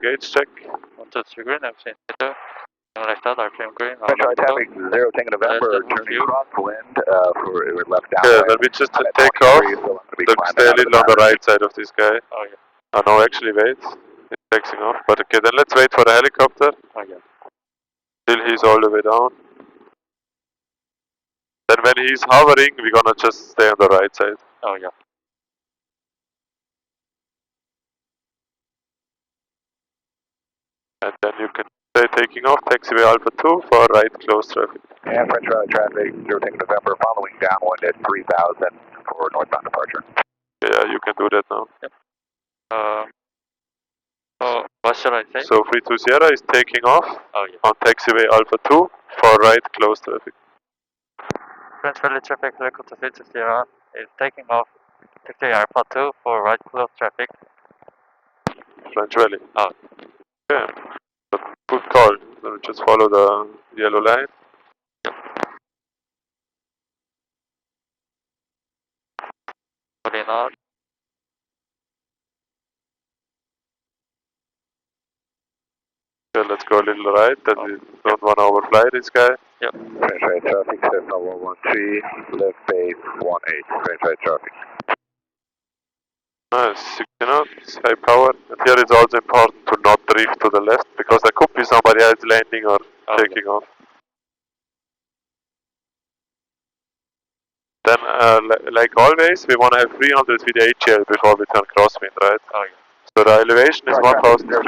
gauge check. 123 green, everything better. Left out, RPM green. French right traffic 0 Tango November, turning crosswind for left downwind. Yeah, then we just take off. Then stay a little on the right side of this guy. Oh yeah. Oh no, actually wait. It's taxing off. But okay, then let's wait for the helicopter. Oh yeah. Till he's all the way down. Then when he's hovering, we're gonna just stay on the right side. Oh yeah. And then you can stay taking off, taxiway Alpha 2 for right close traffic. And French right traffic 0 Tango November, following downwind at 3000 for northbound departure. Yeah, you can do that now. Yep. So what should I say? So 32 Sierra is taking off on taxiway Alpha 2 for right close traffic. French Valley traffic, helicopter 32 Sierra is taking off. Taxi Alpha 2 for right close traffic. French Valley. Oh. Okay. But good call. So just follow the yellow line. Putting out. Okay, let's go a little right, that we don't want to overfly this guy. Yep. French right traffic, Cessna 113, left base 18, French right traffic. Nice, 60 knots, high power. And here it's also important to not drift to the left, because there could be somebody else landing or taking off. Then, like always, we want to have 300 with HL before we turn crosswind, right? Oh yeah. So the elevation is 1350. We're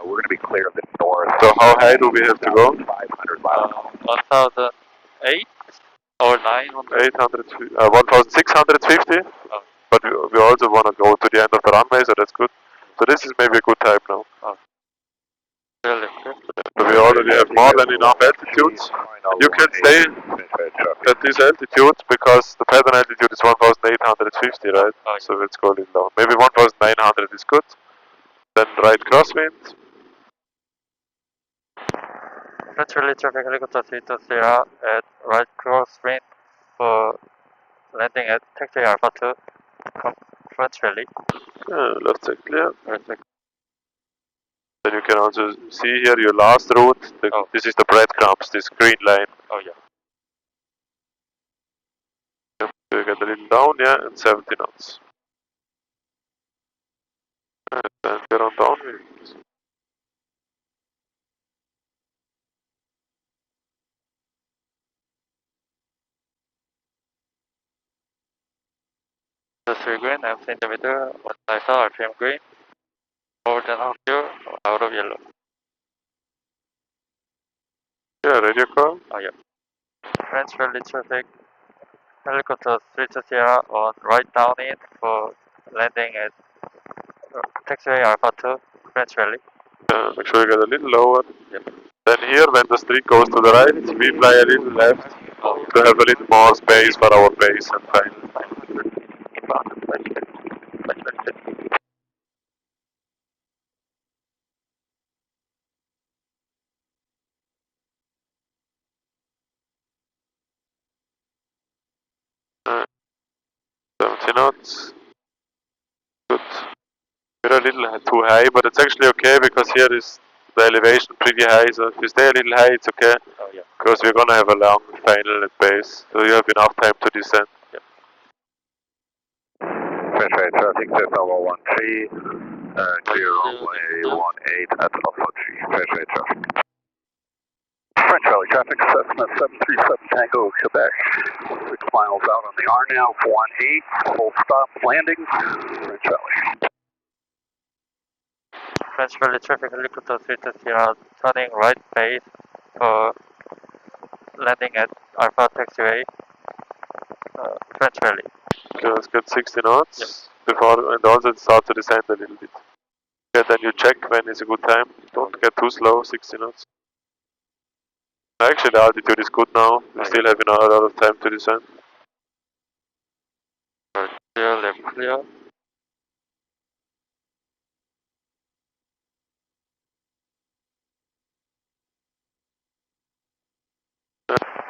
going to be clear of the north. So how high do we have to go? 500 miles. 1008 or 900? 1650. Oh. But we also want to go to the end of the runway, so that's good. So this is maybe a good time now. Oh. Really? So we already have more than enough altitudes. You can stay at this altitude because the pattern altitude is 1850, right? Oh. So let's go a little down. Maybe 1900 is good. Then right crosswind. French Valley traffic, helicopter 32 Sierra at right crosswind for landing at taxi Alpha 2. French Valley. Left side clear. Perfect. Then you can also see here your last route. This is the breadcrumbs, this green line. Oh yeah. Yep. So you get a little down, yeah, and 70 knots. And then get on downwind. The 3 green, I'm in the middle. What I saw, RPM green. More than half here, out of yellow. Yeah, radio call. Oh yeah. French Valley traffic, helicopter 32 Sierra on right down in for landing at taxiway Alpha 2, French Valley. Make sure you get a little lower. Yep. Then here, when the streak goes to the right, we fly a little left to have a little more space for our base and final. Uh, 70 knots. Good. We're a little too high, but it's actually okay because here is the elevation pretty high. So if you stay a little high, it's okay. Oh yeah. Because we're gonna have a long final at base, so you have enough time to descend. Yep. French right traffic, Cessna 113, clear runway 18 at Alpha 3, French right traffic. French Valley traffic, Cessna 737 Tango, Quebec. 6 miles out on the RNAV 18, full stop landing, French Valley. French Valley traffic, helicopter 32 Sierra turning right base for landing at Alpha taxiway, French Valley. Okay, let's get 60 knots before, and also start to descend a little bit. Okay, then you check when is a good time. Don't get too slow, 60 knots. Actually, the altitude is good now. We still have a lot of time to descend. Clear, left clear.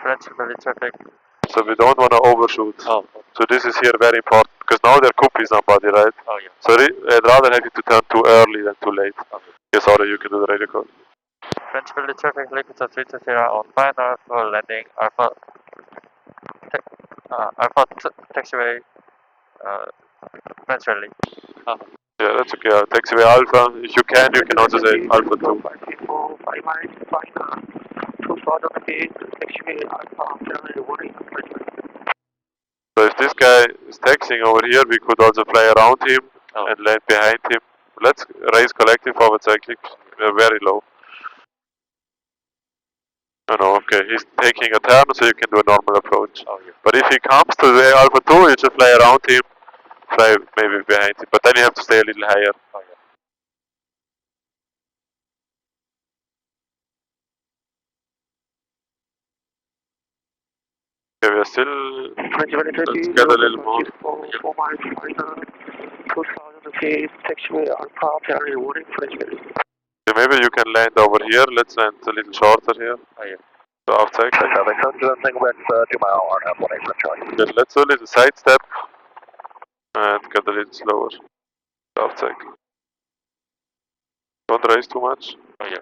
French Valley traffic, so we don't want to overshoot. Oh, So this is here very important, because now there could be somebody, right? oh yeah. So I'd rather have you to turn too early than too late. Okay. Okay, sorry, you can do the radio call. French Valley traffic, Liquid 320 on final for landing Alpha taxiway, French Valley. Yeah, that's okay. Taxiway Alpha. If you can also say Alpha 2. 5 miles, final. 2000 feet, taxiway Alpha, Germany, warning. So if this guy is taxiing over here, we could also fly around him and land behind him. Let's raise collective forward cycling. We are very low. Oh no, okay, he's taking a turn, so you can do a normal approach. Oh, yeah. But if he comes to the Alpha 2, you just fly around him, fly maybe behind him. But then you have to stay a little higher. Oh, yeah. Okay, we are still... Let's get a little more. 4 miles, final. 2000 feet, taxiway Alpha, Germany, warning, French Valley. Okay, maybe you can land over here. Let's land a little shorter here. Oh, yeah. So outside. Single X 2 mile, R&F 18 French Valley. Okay, let's do a little side step and get a little slower. Outside. Don't race too much. Oh, yeah.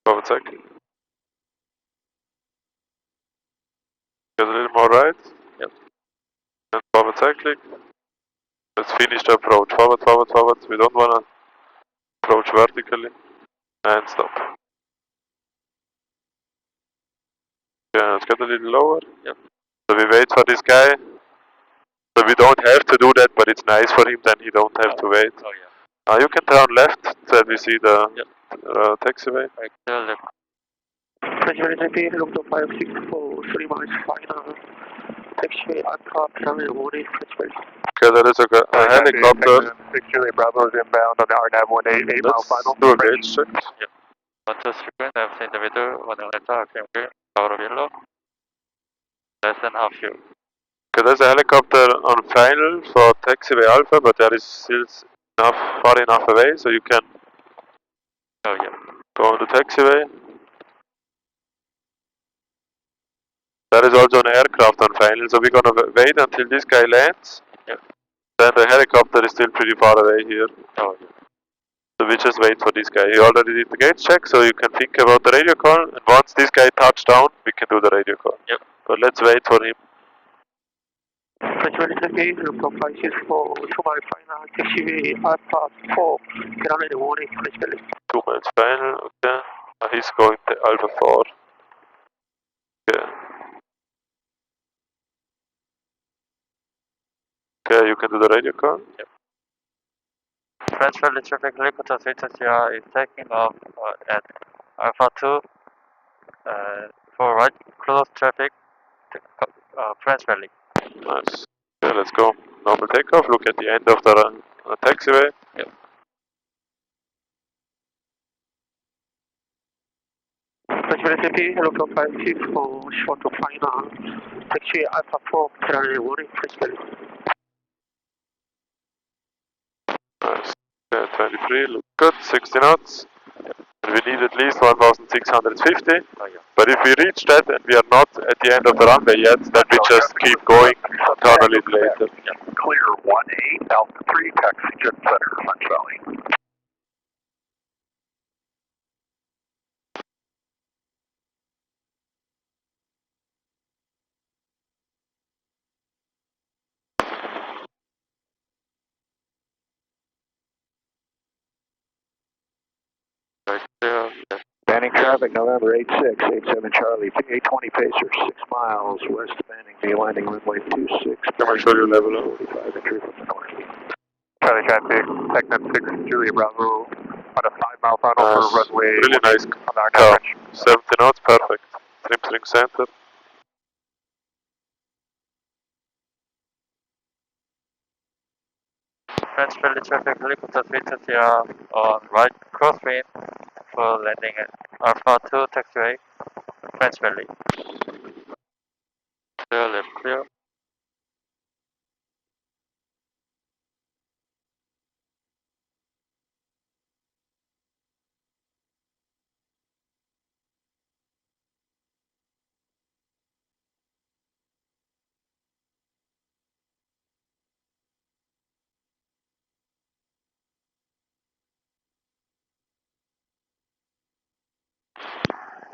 Forward cycle. Get a little more right. Yep. And forward cycling. Let's finish the approach. Forward, forward, forward. We don't want to approach vertically. And stop. Yeah, let's get a little lower. Yep. So we wait for this guy. So we don't have to do that, but it's nice for him, then he don't have to wait. Oh, yeah. You can turn left, so we see the taxiway. Right, left. French Valley, Taipei, look to 564, 3 miles, final. Taxiway Alpha, Germany, warning, French Valley. Okay, there is a helicopter. 6 Juliet Bravo is inbound on the RNAV 18 8 mile final. Do a gauge check. Yep. 1, 2, sequence, I've seen the video, 1 letter, FM green, power of yellow. Less than half fuel. Okay, there's a helicopter on final for taxiway Alpha, but there is still far enough away, so you can Oh, yeah. go on the taxiway. There is also an aircraft on final, so we're gonna wait until this guy lands. Yep. Then the helicopter is still pretty far away here. Oh, yeah. So we just wait for this guy. He already did the gauge check, so you can think about the radio call. And once this guy touches down, we can do the radio call. Yep. But let's wait for him. French Valley, Taipei, look to 564, 2 mile, final. Taxiway Alpha 4, Germany, warning, French Valley. 2 miles final, okay. He's going to Alpha 4. Okay. Okay, you can do the radio call. Yep. French Valley traffic, Liquid 320 is taking off at Alpha 2 for right close traffic to French Valley. Nice. Okay, let's go. Normal takeoff. Look at the end of the taxiway. Yep. French Valley, Taipei, look to 564, short to final. Taxiway Alpha 4, Germany, warning, French Valley. Nice. Okay, 23, look good. 60 knots. And we need at least 1650. Oh, yeah. But if we reach that and we are not at the end of the runway yet, then we just keep going, turn a little later. Clear 18, Alpha 3, taxi jet center, French Valley. Right there. Yeah. Banning traffic, November 86, 87 Charlie, 820 Pacer, 6 miles west of Banning, the landing runway 26. Can I show you level up? 45 entry from the north. Charlie traffic, Technet 6, Julia Bravo, on a 5 mile final for runway. Really nice on our car. average. 70 knots, perfect. Trim string center. French Valley traffic, Liquid 320 on right crosswind for landing at Alpha 2 taxiway, French Valley. Clear, left clear.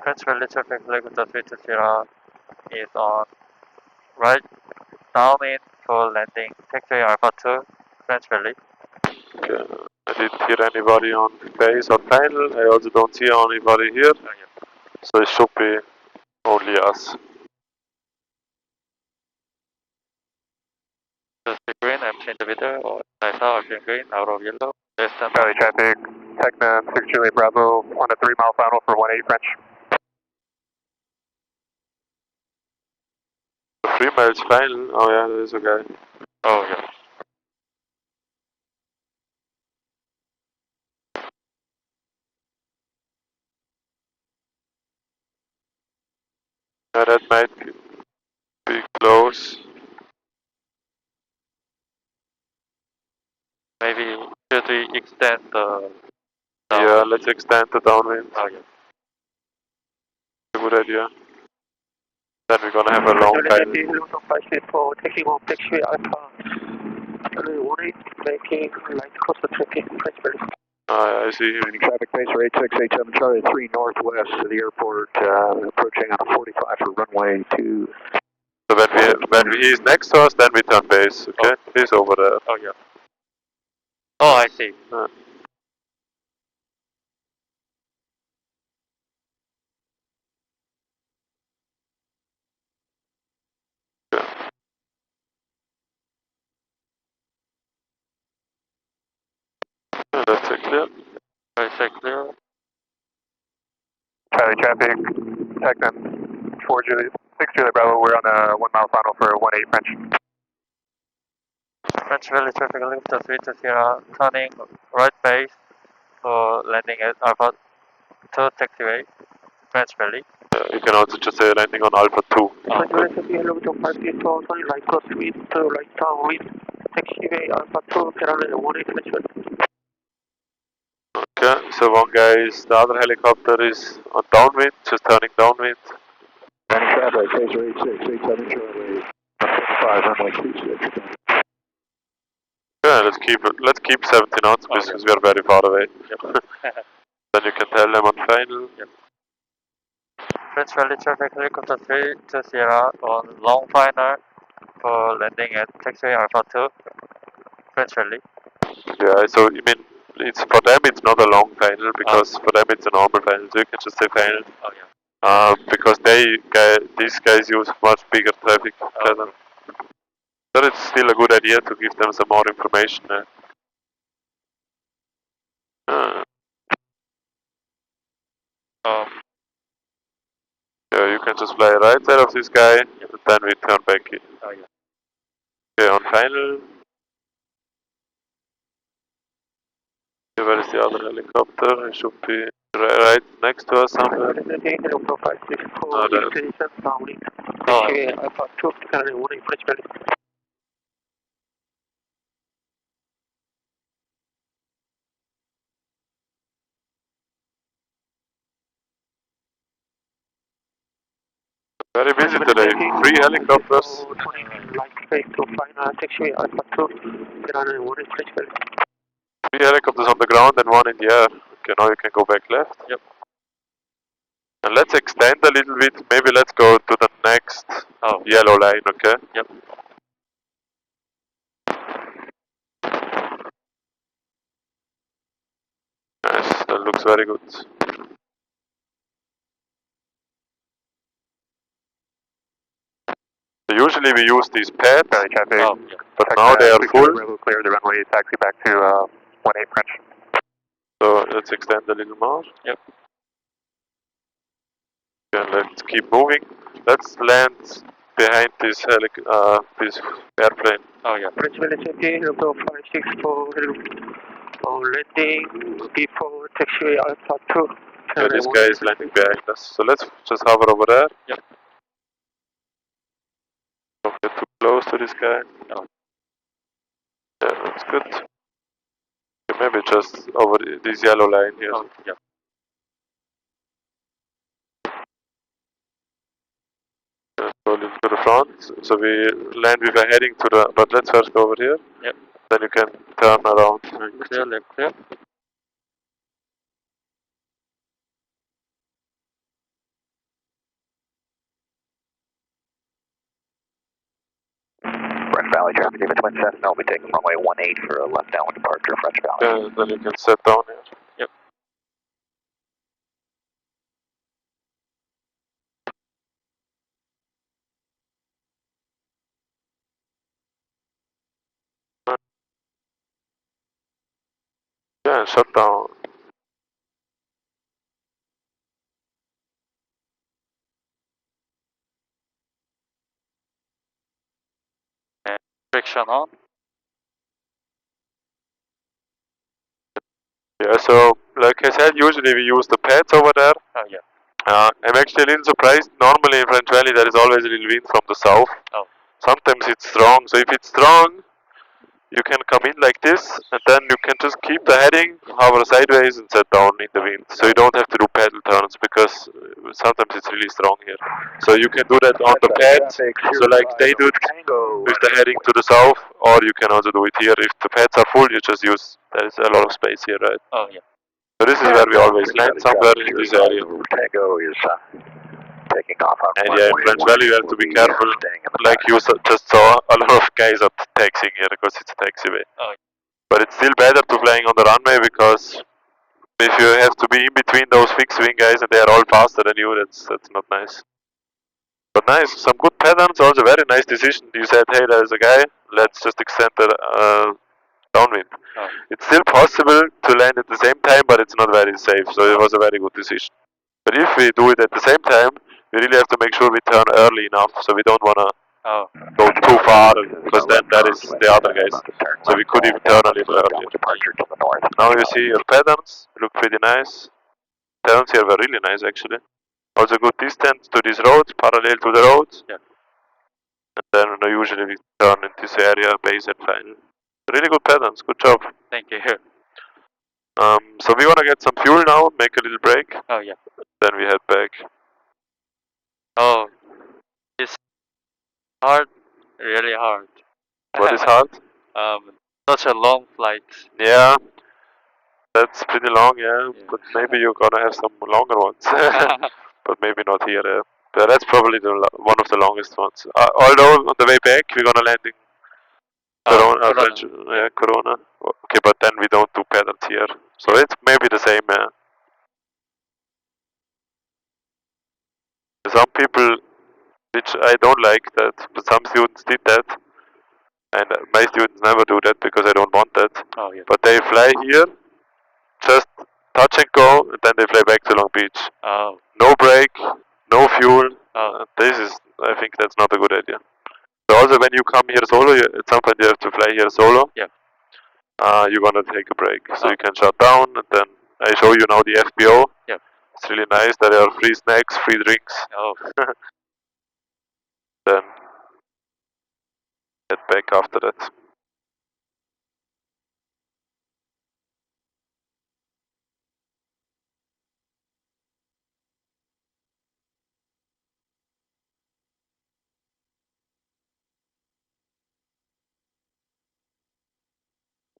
French Valley traffic helicopter 320 is on right downwind for landing. Taxiway Alpha 2, French Valley. Okay. I didn't hear anybody on base or final. I also don't see anybody here. So it should be only us. Just the green, I'm in the middle, or I saw I'm green, out of yellow. Charlie traffic, Techman 6 Juliet Bravo on a 3 mile final for 18 French. 3 miles final. Oh yeah, there is a guy. Oh yeah. Yeah, that might be close. Maybe should we extend the Yeah, let's extend the downwind. Oh yeah. A good idea. Then we're gonna have a long final. For taking off taxiway Alpha 18, making light coastal traffic, French Valley. I see him. Traffic pace for 8687 Charlie 3 northwest of the airport, approaching on a 45 for runway 2. So when he's next to us, then we turn base. Okay, he's over there. Oh yeah. Oh, I see. That's clear. Very clear. Charlie traffic, Techman 4 Juliet, 6 Juliet Bravo, we're on a 1 mile final for 18 French. French Valley traffic helicopter 320 turning right base for landing at Alpha 2 taxiway, French Valley. You can also just say landing on Alpha 2. French Valley traffic helicopter 534, turning right crosswind, right downwind, taxiway Alpha 2, Carolina 18 French Valley. Okay, so one guy is, the other helicopter is on downwind, just turning downwind. Landing traffic, Phaser 86, 87 Charlie, 5 runway 26. Yeah, let's keep 70 knots because we are very far away. Yep. Then you can tell them on final. Yep. French Valley traffic helicopter 320 on long final for landing at taxiway Alpha 2, French Valley. Yeah, so you mean it's for them it's not a long final because for them it's a normal final, so you can just say final. Oh yeah. Because these guys use much bigger traffic pattern. But it's still a good idea to give them some more information. Yeah, you can just fly right side of this guy, and then we turn back in. Oh yeah. Okay, on final. Okay, where is the other helicopter? It should be right next to us somewhere. Oh, very busy today. 3 helicopters. 3 helicopters on the ground and 1 in the air. Okay, now you can go back left. Yep. And let's extend a little bit. Maybe let's go to the next yellow line, okay? Yep. Nice, that looks very good. Usually we use these pads, but now they are full. Clear the runway, taxi back to 18 French. So let's extend a little more. Yep. And let's keep moving. Let's land behind this airplane. Oh yeah. French Valley local 564, landing before taxiway Alpha 2. Yeah, this guy is landing behind us. So let's just hover over there. Yep. Don't get too close to this guy. No. Yeah, that's good. Okay, maybe just over this yellow line here. Oh, yeah. Go a little to the front. So we land with a heading to the, but let's first go over here. Yep. Then you can turn around. Clear, left clear. Valley traffic, David Twin Cessna, will be taking runway 18 for a left downwind departure, French Valley. Yeah, then you can set down here. Yep. Yeah, shut down. And friction on. Yeah, so like I said, usually we use the pads over there. Oh yeah. I'm actually a little surprised. Normally in French Valley there is always a little wind from the south. Oh. Sometimes it's strong, so if it's strong, you can come in like this, and then you can just keep the heading, hover sideways, and set down in the wind. So you don't have to do pedal turns because sometimes it's really strong here. So you can do that on the pad. So like they do it with the heading to the south, or you can also do it here. If the pads are full, you just use. There is a lot of space here, right? Oh yeah. So this is where we always land, somewhere in this area. KAJO is taking off on And yeah, in French Valley you have to be careful. Like you just saw, a lot of guys are taxiing here because it's a taxiway. Oh. But it's still better to flying on the runway because if you have to be in between those fixed wing guys and they are all faster than you, that's not nice. But nice, some good patterns, also very nice decision. You said, hey, there's a guy, let's just extend the downwind. Oh. It's still possible to land at the same time, but it's not very safe, so it was a very good decision. But if we do it at the same time, we really have to make sure we turn early enough, so we don't want to go too far, because then that is the other guys. So we could even turn a little earlier. Now you see your patterns, look pretty nice. Patterns here were really nice actually. Also good distance to this road, parallel to the road. Yeah. And then usually we turn in this area, base and final. Really good patterns, good job. Thank you. So we want to get some fuel now, make a little break. Oh yeah. Then we head back. Oh, it's hard, really hard. What is hard? Such a long flight. Yeah, that's pretty long, yeah. But maybe you're gonna have some longer ones. But maybe not here. But that's probably one of the longest ones. Although on the way back we're gonna land in Corona, French, Corona. Okay, but then we don't do pedals here, so it's maybe the same. Some people, which I don't like that, but some students did that, and my students never do that because I don't want that. Oh yeah. But they fly here, just touch and go, and then they fly back to Long Beach. Oh. No break, no fuel. I think that's not a good idea. So also when you come here solo, at some point you have to fly here solo. Yeah. You're gonna take a break, so you can shut down, and then I show you now the FBO. Yeah. It's really nice. There are free snacks, free drinks. Oh. Then head back after that.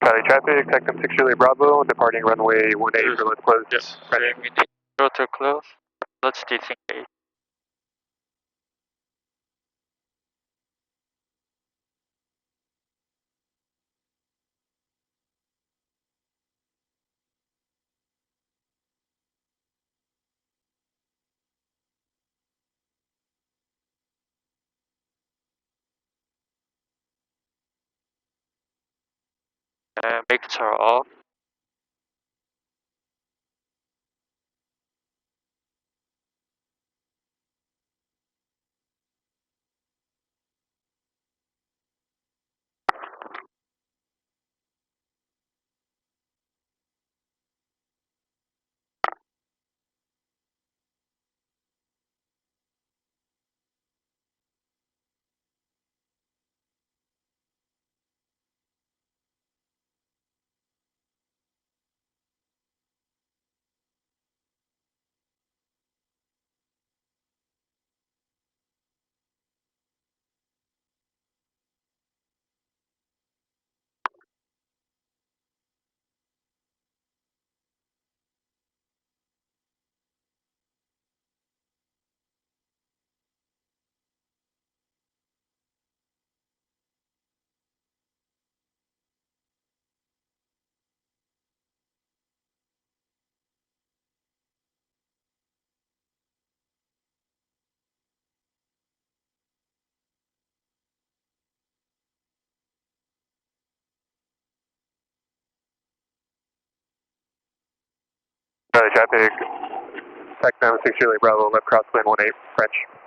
Valley traffic, Tectum 6 Juliet Bravo, departing runway 18 for let's close. Yes. We need to close. Let's disengage. Mixture off. Charlie traffic, Tecnam 6 Juliet Bravo, left crosswind 18, French.